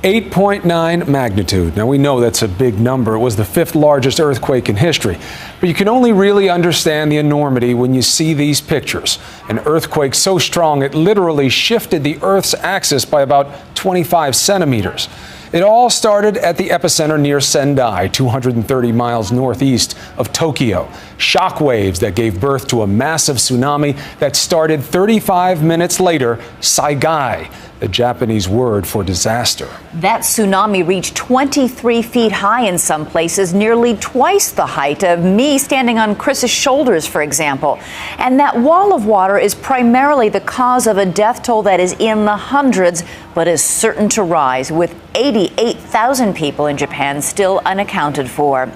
8.9 magnitude. Now we know that's a big number. It was the 5th largest earthquake in history. But you can only really understand the enormity when you see these pictures. An earthquake so strong it literally shifted the Earth's axis by about 25 centimeters. It all started at the epicenter near Sendai, 230 miles northeast of Tokyo. Shock waves that gave birth to a massive tsunami that started 35 minutes later, Saigai, the Japanese word for disaster. That tsunami reached 23 feet high in some places, nearly twice the height of me standing on Chris's shoulders, for example. And that wall of water is primarily the cause of a death toll that is in the hundreds, but is certain to rise, with 88,000 people in Japan still unaccounted for.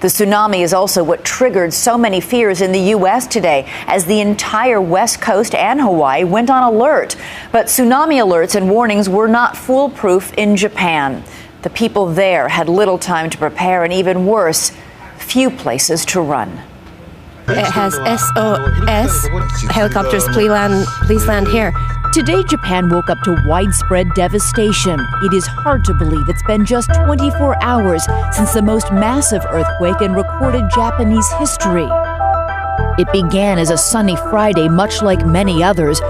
The tsunami is also what triggered so many fears in the U.S. today, as the entire West Coast and Hawaii went on alert. But tsunami alerts and warnings were not foolproof in Japan. The people there had little time to prepare, and even worse, few places to run. It has SOS. Helicopters, please land here. Today, Japan woke up to widespread devastation. It is hard to believe it's been just 24 hours since the most massive earthquake in recorded Japanese history. It began as a sunny Friday, much like many others.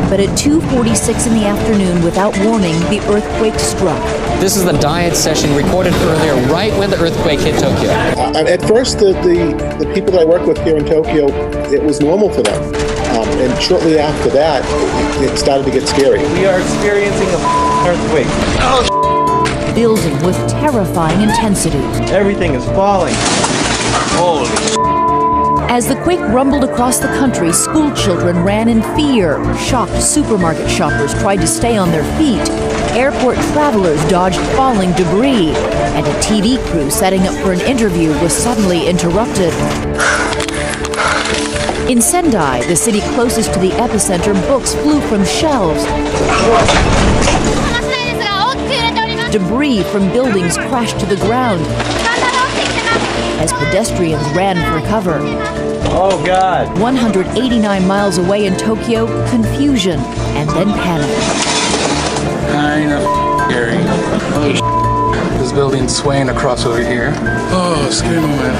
But at 2:46 in the afternoon, without warning, the earthquake struck. This is the diet session recorded earlier, right when the earthquake hit Tokyo. At first, the people that I work with here in Tokyo, it was normal for them. And shortly after that, it started to get scary. We are experiencing an earthquake. Oh, building with terrifying intensity. Everything is falling. Holy. As the quake rumbled across the country, school children ran in fear. Shocked supermarket shoppers tried to stay on their feet. Airport travelers dodged falling debris. And a TV crew setting up for an interview was suddenly interrupted. In Sendai, the city closest to the epicenter, books flew from shelves. Debris from buildings crashed to the ground as pedestrians ran for cover. Oh, God. 189 miles away in Tokyo, confusion and then panic. Kind of scary. Oh, this building's swaying across over here. Oh, scary moment.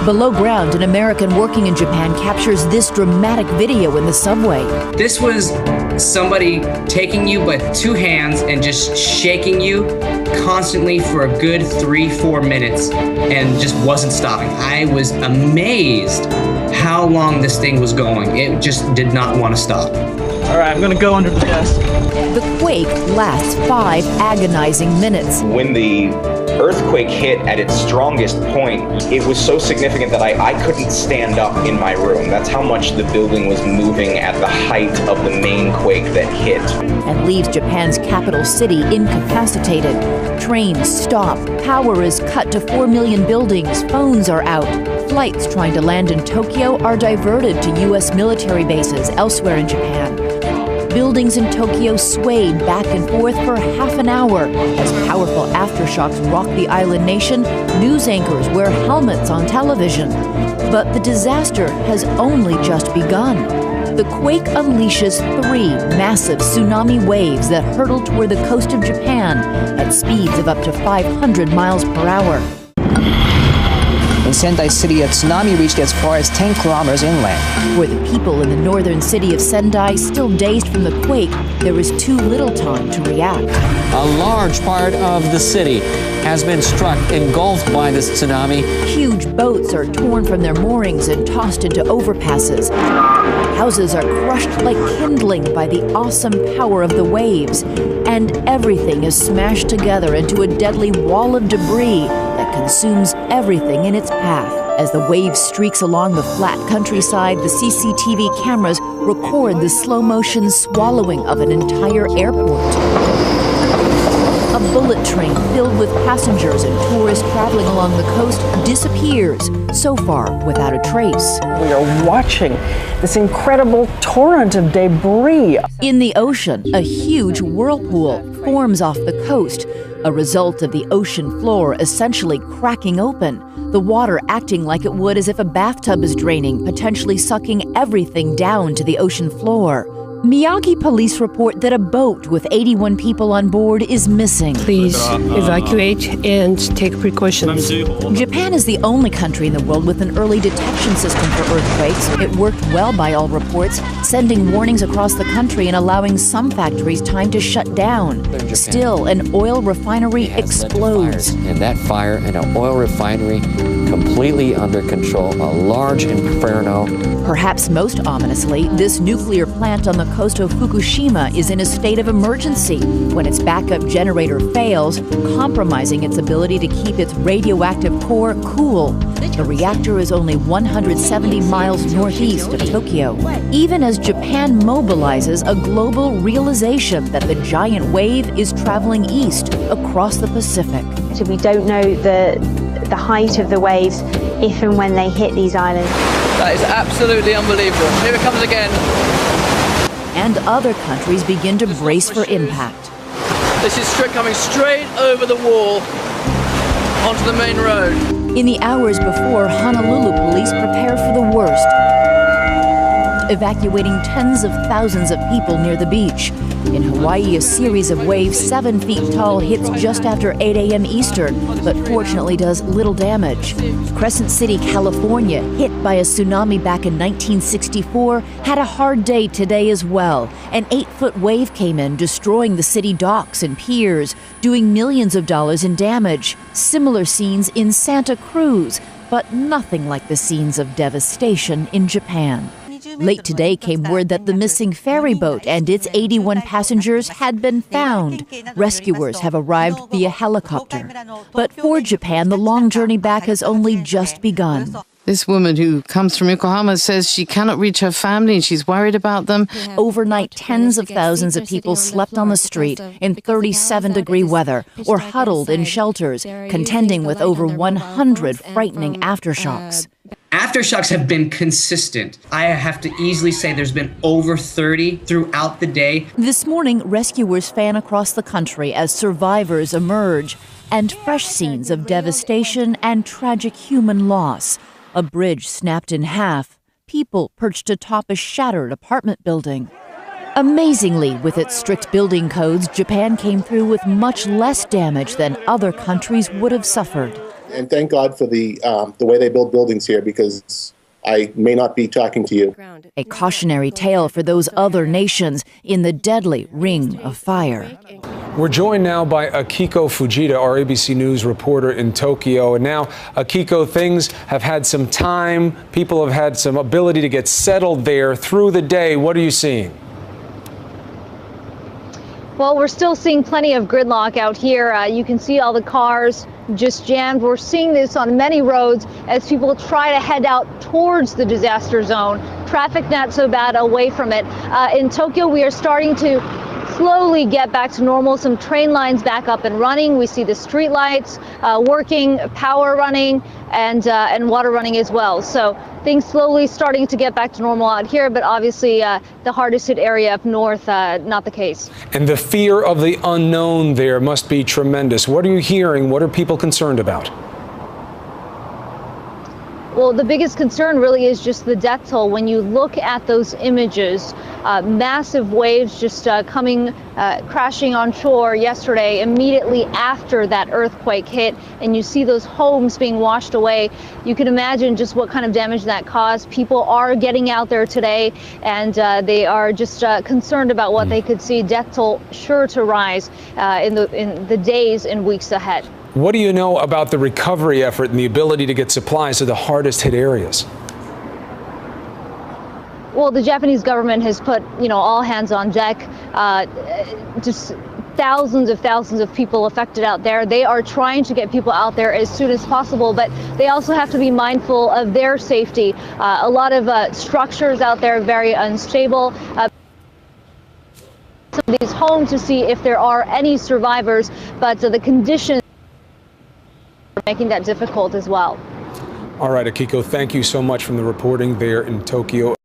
Below ground, an American working in Japan captures this dramatic video in the subway. This was somebody taking you by 2 hands and just shaking you constantly for a good 3-4 minutes and just wasn't stopping. I was amazed how long this thing was going. It just did not want to stop. All right, I'm gonna go under the desk. The quake lasts 5 agonizing minutes. When the earthquake hit at its strongest point, it was so significant that I couldn't stand up in my room. That's how much the building was moving at the height of the main quake that hit. And leaves Japan's capital city incapacitated. Trains stop, power is cut to 4 million buildings, phones are out. Flights trying to land in Tokyo are diverted to U.S. military bases elsewhere in Japan. Buildings in Tokyo swayed back and forth for half an hour. As powerful aftershocks rock the island nation, news anchors wear helmets on television. But the disaster has only just begun. The quake unleashes 3 massive tsunami waves that hurtle toward the coast of Japan at speeds of up to 500 miles per hour. In Sendai City, a tsunami reached as far as 10 kilometers inland. For the people in the northern city of Sendai, still dazed from the quake, there was too little time to react. A large part of the city has been struck, engulfed by this tsunami. Huge boats are torn from their moorings and tossed into overpasses. Houses are crushed like kindling by the awesome power of the waves. And everything is smashed together into a deadly wall of debris that consumes everything in its path. As the wave streaks along the flat countryside, the CCTV cameras record the slow-motion swallowing of an entire airport. A bullet train filled with passengers and tourists traveling along the coast disappears, so far without a trace. We are watching this incredible torrent of debris. In the ocean, a huge whirlpool forms off the coast, a result of the ocean floor essentially cracking open, the water acting like it would as if a bathtub is draining, potentially sucking everything down to the ocean floor. Miyagi police report that a boat with 81 people on board is missing. Please evacuate and take precautions. Japan is the only country in the world with an early detection system for earthquakes. It worked well by all reports, sending warnings across the country and allowing some factories time to shut down. Still, an oil refinery explodes. And that fire in an oil refinery completely under control, a large inferno. Perhaps most ominously, this nuclear plant on the coast of Fukushima is in a state of emergency when its backup generator fails, compromising its ability to keep its radioactive core cool. The reactor is only 170 miles northeast of Tokyo, even as Japan mobilizes a global realization that the giant wave is traveling east across the Pacific. So we don't know the height of the waves if and when they hit these islands. That is absolutely unbelievable. Here it comes again. And other countries begin to brace for impact. This is coming straight over the wall onto the main road. In the hours before, Honolulu police prepare for the worst, evacuating tens of thousands of people near the beach. In Hawaii, a series of waves 7 feet tall hits just after 8 a.m. Eastern, but fortunately does little damage. Crescent City, California, hit by a tsunami back in 1964, had a hard day today as well. An 8-foot wave came in, destroying the city docks and piers, doing millions of dollars in damage. Similar scenes in Santa Cruz, but nothing like the scenes of devastation in Japan. Late today came word that the missing ferry boat and its 81 passengers had been found. Rescuers have arrived via helicopter. But for Japan, the long journey back has only just begun. This woman who comes from Yokohama says she cannot reach her family and she's worried about them. Overnight, tens of thousands of people slept on the street in 37-degree weather or huddled in shelters, contending with over 100 frightening aftershocks. Aftershocks have been consistent. I have to easily say there's been over 30 throughout the day. This morning, rescuers fan across the country as survivors emerge, and fresh scenes of devastation and tragic human loss. A bridge snapped in half, people perched atop a shattered apartment building. Amazingly, with its strict building codes, Japan came through with much less damage than other countries would have suffered. And thank God for the way they build buildings here, because I may not be talking to you. A cautionary tale for those other nations in the deadly ring of fire. We're joined now by Akiko Fujita, our ABC News reporter in Tokyo. And now, Akiko, things have had some time. People have had some ability to get settled there through the day. What are you seeing? Well, we're still seeing plenty of gridlock out here. You can see all the cars just jammed. We're seeing this on many roads as people try to head out towards the disaster zone. Traffic not so bad away from it. In Tokyo, we are starting to slowly get back to normal. Some train lines back up and running. We see the street lights working, power running, and water running as well. So things slowly starting to get back to normal out here, but obviously the hardest hit area up north, not the case. And the fear of the unknown there must be tremendous. What are you hearing? What are people concerned about? Well, the biggest concern really is just the death toll. When you look at those images, massive waves just coming, crashing on shore yesterday, immediately after that earthquake hit, and you see those homes being washed away. You can imagine just what kind of damage that caused. People are getting out there today, and they are just concerned about what they could see. Death toll sure to rise in the days and weeks ahead. What do you know about the recovery effort and the ability to get supplies to the hardest hit areas? Well, the Japanese government has put, all hands on deck. Just thousands of people affected out there. They are trying to get people out there as soon as possible, but they also have to be mindful of their safety. A lot of structures out there very unstable. Some of these homes to see if there are any survivors, but the conditions are making that difficult as well. All right, Akiko, thank you so much from the reporting there in Tokyo.